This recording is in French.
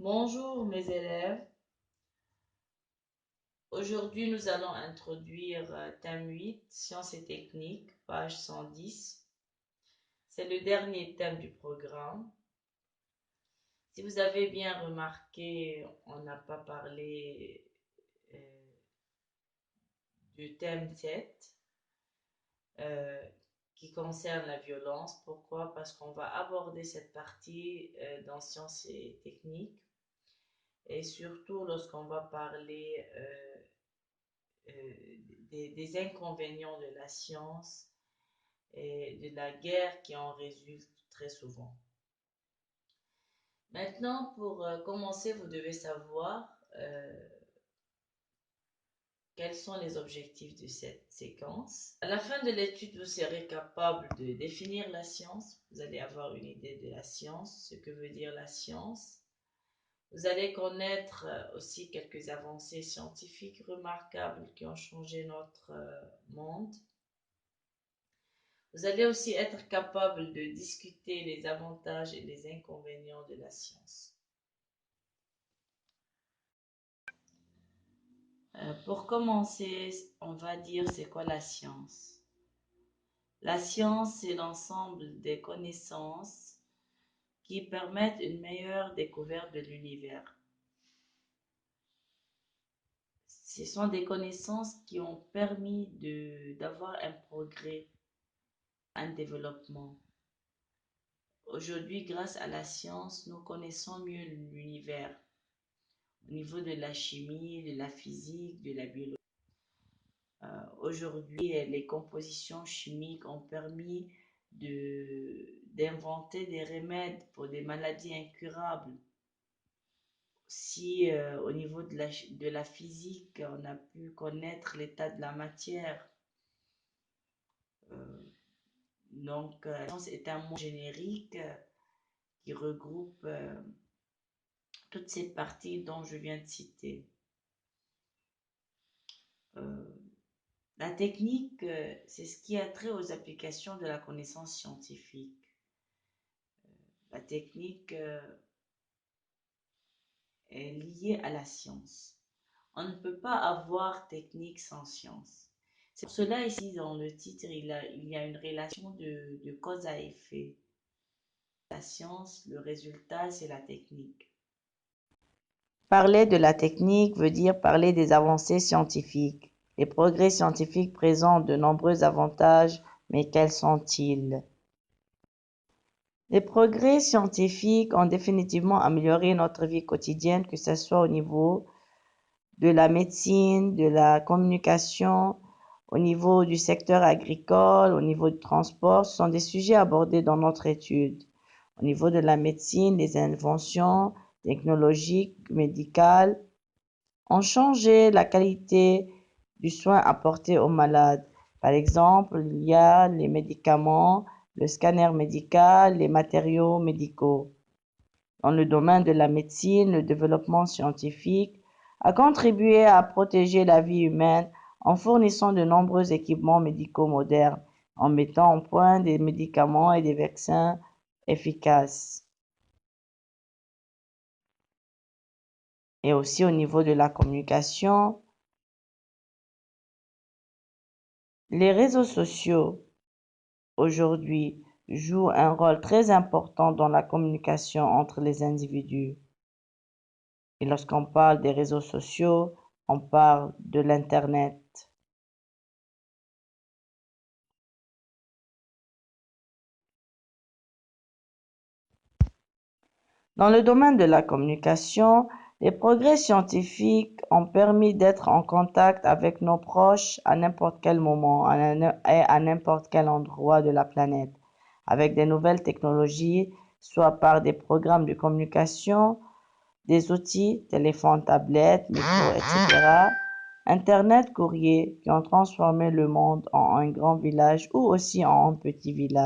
Bonjour mes élèves. Aujourd'hui, nous allons introduire thème 8, sciences et techniques, page 110. C'est le dernier thème du programme. Si vous avez bien remarqué, on n'a pas parlé euh, du thème 7 euh, qui concerne la violence. Pourquoi? Parce qu'on va aborder cette partie dans sciences et techniques et surtout lorsqu'on va parler euh, des inconvénients de la science et de la guerre qui en résulte très souvent. Maintenant, pour commencer, vous devez savoir quels sont les objectifs de cette séquence. À la fin de l'étude, vous serez capable de définir la science. Vous allez avoir une idée de la science, ce que veut dire la science. Vous allez connaître aussi quelques avancées scientifiques remarquables qui ont changé notre monde. Vous allez aussi être capable de discuter les avantages et les inconvénients de la science. Pour commencer, on va dire c'est quoi la science? La science, c'est l'ensemble des connaissances qui permettent une meilleure découverte de l'univers. Ce sont des connaissances qui ont permis d'avoir un progrès, un développement. Aujourd'hui, grâce à la science, nous connaissons mieux l'univers au niveau de la chimie, de la physique, de la biologie. Aujourd'hui, les compositions chimiques ont permis d'inventer des remèdes pour des maladies incurables. Si au niveau de la physique, on a pu connaître l'état de la matière. La science est un mot générique qui regroupe toutes ces parties dont je viens de citer. La technique, c'est ce qui a trait aux applications de la connaissance scientifique. La technique est liée à la science. On ne peut pas avoir technique sans science. C'est pour cela ici dans le titre, il y a une relation de cause à effet. La science, le résultat, c'est la technique. Parler de la technique veut dire parler des avancées scientifiques. Les progrès scientifiques présentent de nombreux avantages, mais quels sont-ils? Les progrès scientifiques ont définitivement amélioré notre vie quotidienne, que ce soit au niveau de la médecine, de la communication, au niveau du secteur agricole, au niveau du transport. Ce sont des sujets abordés dans notre étude. Au niveau de la médecine, les inventions technologiques, médicales ont changé la qualité du soin apporté aux malades. Par exemple, il y a les médicaments, le scanner médical, les matériaux médicaux. Dans le domaine de la médecine, le développement scientifique a contribué à protéger la vie humaine en fournissant de nombreux équipements médicaux modernes, en mettant au point des médicaments et des vaccins efficaces. Et aussi au niveau de la communication, les réseaux sociaux aujourd'hui jouent un rôle très important dans la communication entre les individus. Et lorsqu'on parle des réseaux sociaux, on parle de l'Internet. Dans le domaine de la communication, les progrès scientifiques ont permis d'être en contact avec nos proches à n'importe quel moment et à n'importe quel endroit de la planète, avec des nouvelles technologies, soit par des programmes de communication, des outils, téléphones, tablettes, micros, etc., Internet, courrier, qui ont transformé le monde en un grand village ou aussi en un petit village.